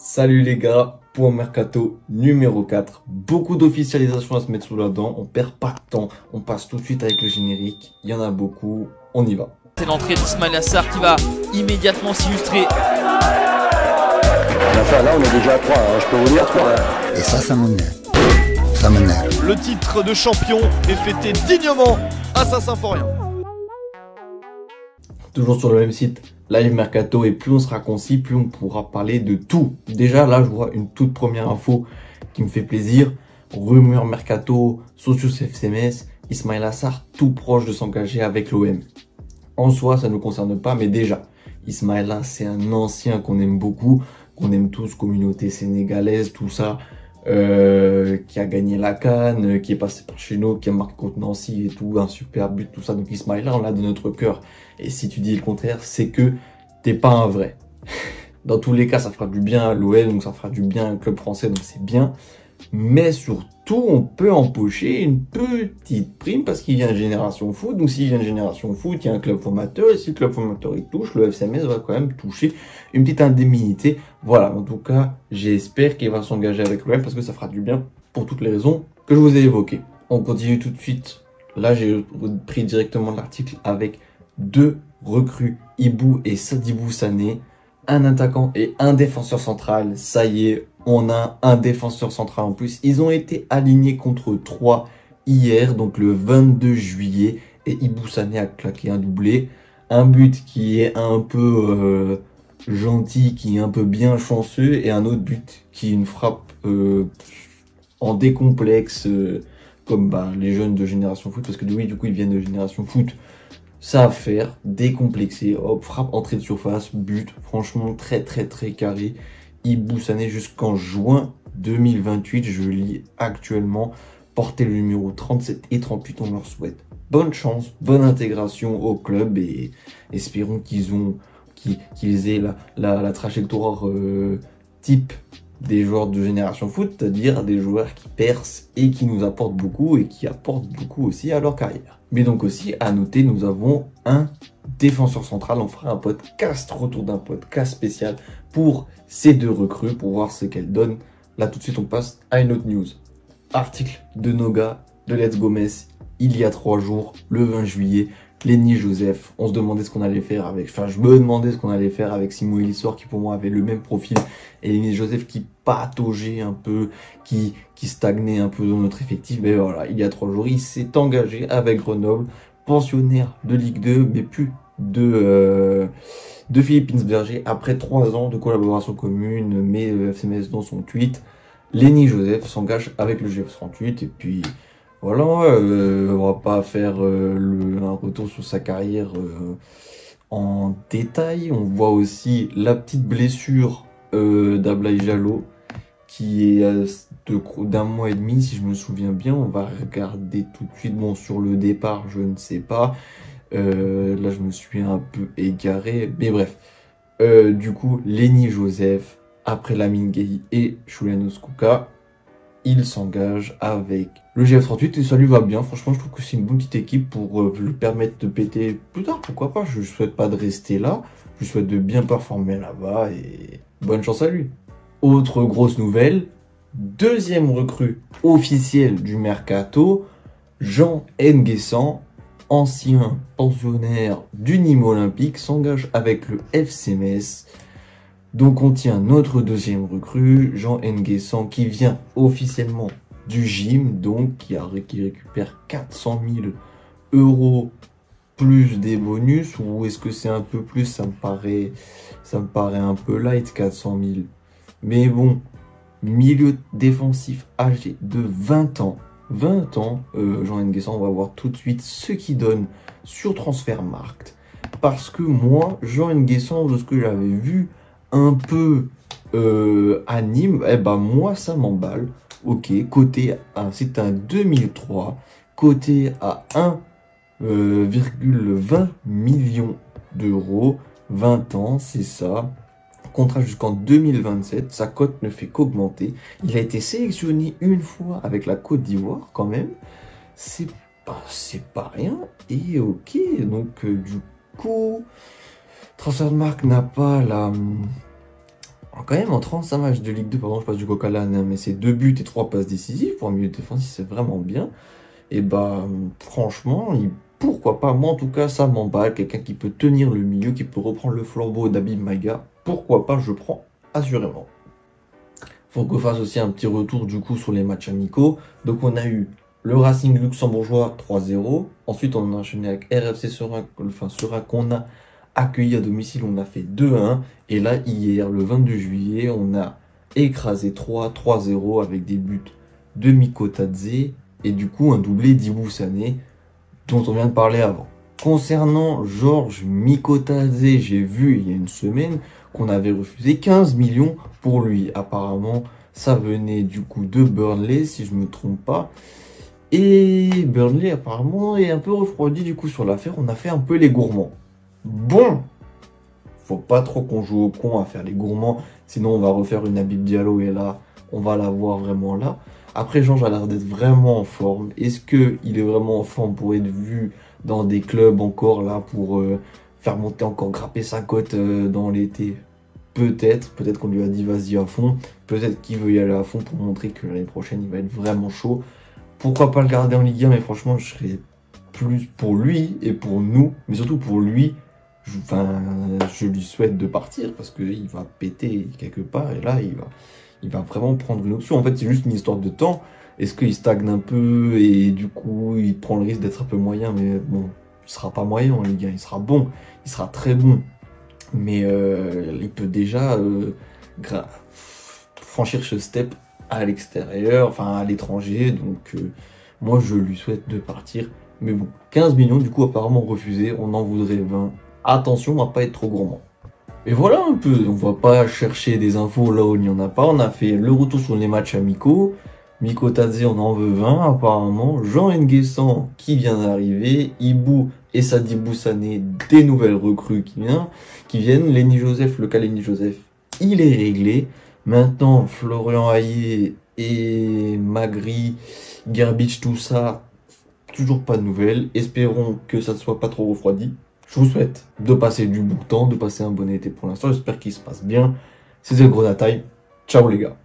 Salut les gars, pour Mercato numéro 4, beaucoup d'officialisation à se mettre sous la dent, on perd pas de temps, on passe tout de suite avec le générique, il y en a beaucoup, on y va. C'est l'entrée d'Ismail Assar qui va immédiatement s'illustrer. Enfin, là on est déjà à 3, je peux vous dire 3. Et ça m'énerve. Ça m'énerve. Le titre de champion est fêté dignement à Saint-Symphorien. Toujours sur le même site, Live Mercato, et plus on sera concis, plus on pourra parler de tout. Déjà là, je vois une toute première info qui me fait plaisir. Rumeur Mercato, Socios FCMS, Ismail Assar tout proche de s'engager avec l'OM. En soi, ça ne nous concerne pas, mais déjà, Ismail, c'est un ancien qu'on aime beaucoup, qu'on aime tous, communauté sénégalaise, tout ça, qui a gagné la CAN, qui est passé par chez nous, qui a marqué contre Nancy et tout, un super but, tout ça. Donc Ismail, on l'a de notre cœur. Et si tu dis le contraire, c'est que t'es pas un vrai. Dans tous les cas, ça fera du bien à l'OL, donc ça fera du bien à un club français, donc c'est bien. Mais surtout, on peut empocher une petite prime parce qu'il vient de Génération Foot. Donc s'il vient de Génération Foot, il y a un club formateur. Et si le club formateur il touche, le FCMS va quand même toucher une petite indemnité. Voilà, en tout cas, j'espère qu'il va s'engager avec l'OL parce que ça fera du bien pour toutes les raisons que je vous ai évoquées. On continue tout de suite. Là, j'ai pris directement l'article avec deux recrues, Ibou et Sadibou Sané, un attaquant et un défenseur central. Ça y est, on a un défenseur central en plus. Ils ont été alignés contre 3 hier, donc le 22 juillet, et Ibou Sané a claqué un doublé. Un but qui est un peu gentil, qui est un peu bien chanceux, et un autre but qui est une frappe en décomplexe, comme les jeunes de Génération Foot, parce que oui, du coup, ils viennent de Génération Foot. Ça à faire, décomplexé, hop, frappe, entrée de surface, but, franchement très carré. Ibou Sané jusqu'en juin 2028, je lis actuellement, porter le numéro 37 et 38, on leur souhaite bonne chance, bonne intégration au club et espérons qu'ils aient la trajectoire type des joueurs de Génération Foot, c'est-à-dire des joueurs qui percent et qui nous apportent beaucoup et qui apportent beaucoup aussi à leur carrière. Mais donc aussi, à noter, nous avons un défenseur central. On fera un podcast, retour d'un podcast spécial pour ces deux recrues, pour voir ce qu'elles donnent. Là, tout de suite, on passe à une autre news. Article de Noga, de Let's Gomez, il y a 3 jours, le 20 juillet. Lenny Joseph, on se demandait ce qu'on allait faire avec, je me demandais ce qu'on allait faire avec Simon Elissor qui pour moi avait le même profil, et Lenny Joseph qui pataugeait un peu, qui stagnait un peu dans notre effectif. Mais voilà, il y a 3 jours, il s'est engagé avec Grenoble, pensionnaire de Ligue 2, mais plus de Philippe Insberger, après 3 ans de collaboration commune, mais FCMS dans son tweet, Lenny Joseph s'engage avec le GF38, et puis voilà, on va pas faire un retour sur sa carrière en détail. On voit aussi la petite blessure d'Ablaye Jallo qui est d'un mois et demi, si je me souviens bien. On va regarder tout de suite. Bon, sur le départ, je ne sais pas. Là, je me suis un peu égaré. Mais bref, du coup, Lenny Joseph, après Lamine Gueye et Julianos Kuka, il s'engage avec le GF38 et ça lui va bien. Franchement, je trouve que c'est une bonne petite équipe pour lui permettre de péter plus tard. Pourquoi pas? Je ne souhaite pas de rester là. Je lui souhaite de bien performer là-bas et bonne chance à lui. Autre grosse nouvelle, deuxième recrue officielle du Mercato, Jean Nguessan, ancien pensionnaire du Nîmes Olympique, s'engage avec le FCMS. Donc on tient notre deuxième recrue, Jean Nguessan, qui vient officiellement du gym, donc qui récupère 400 000 € plus des bonus, ou est-ce que c'est un peu plus? Ça me paraît un peu light, 400 000. Mais bon, milieu défensif âgé de 20 ans, Jean Nguessan, on va voir tout de suite ce qu'il donne sur Transfermarkt. Parce que moi, Jean Nguessan, de ce que j'avais vu un peu à Nîmes, moi ça m'emballe. Ok, coté à, c'est un 2003, coté à 1,20 million d'euros, 20 ans, c'est ça. Contrat jusqu'en 2027, sa cote ne fait qu'augmenter. Il a été sélectionné une fois avec la Côte d'Ivoire quand même. C'est pas rien. Et ok, donc du coup, Transfermarkt n'a pas Quand même, en 35 matchs de Ligue 2, pardon, je passe du coq à l'âne, hein, mais c'est 2 buts et 3 passes décisives pour un milieu défensif, c'est vraiment bien. Et bah, franchement, pourquoi pas, moi en tout cas, ça m'emballe. Quelqu'un qui peut tenir le milieu, qui peut reprendre le flambeau d'Habib Maïga, pourquoi pas, je prends assurément. Faut qu'on fasse aussi un petit retour du coup sur les matchs amicaux. Donc on a eu le Racing luxembourgeois 3-0. Ensuite on a enchaîné avec RFC Seraing, qu'on a accueilli à domicile, on a fait 2-1. Et là hier, le 22 juillet, on a écrasé 3-0 avec des buts de Miko Tadze et du coup un doublé d'Ibou Sané dont on vient de parler avant. Concernant Georges Mikotadze, j'ai vu il y a une semaine qu'on avait refusé 15 millions pour lui. Apparemment, ça venait du coup de Burnley, si je ne me trompe pas. Et Burnley, apparemment, est un peu refroidi du coup sur l'affaire. On a fait un peu les gourmands. Bon, faut pas trop qu'on joue au con à faire les gourmands. Sinon, on va refaire une Habib Diallo et là, on va la voir vraiment là. Après, Georges a l'air d'être vraiment en forme. Est-ce qu'il est vraiment en forme pour être vu dans des clubs encore là, pour faire monter encore, grapper sa cote dans l'été? Peut-être qu'on lui a dit vas-y à fond. Peut-être qu'il veut y aller à fond pour montrer que l'année prochaine, il va être vraiment chaud. Pourquoi pas le garder en Ligue 1, mais franchement, je serais plus pour lui et pour nous, mais surtout pour lui. Je lui souhaite de partir parce qu'il va péter quelque part et là, il va vraiment prendre une option. En fait, c'est juste une histoire de temps. Est-ce qu'il stagne un peu et du coup, il prend le risque d'être un peu moyen, mais bon, il sera pas moyen en Ligue 1, il sera bon, il sera très bon. Mais il peut déjà franchir ce step à l'extérieur, enfin à l'étranger. Donc moi, je lui souhaite de partir. Mais bon, 15 millions, du coup, apparemment refusé. On en voudrait 20. Attention, on va pas être trop gourmand. Et voilà un peu, on va pas chercher des infos là où il n'y en a pas. On a fait le retour sur les matchs amicaux. Miko Tadze, on en veut 20 apparemment. Jean Nguessan qui vient d'arriver. Ibou et Sadibou Sané, des nouvelles recrues qui viennent. Lenny Joseph, le cas Lenny Joseph, il est réglé. Maintenant, Florian Hayé et Magri, Gerbic, tout ça, toujours pas de nouvelles. Espérons que ça ne soit pas trop refroidi. Je vous souhaite de passer du bon temps, de passer un bon été pour l'instant. J'espère qu'il se passe bien. C'était le Grenat Time. Ciao les gars.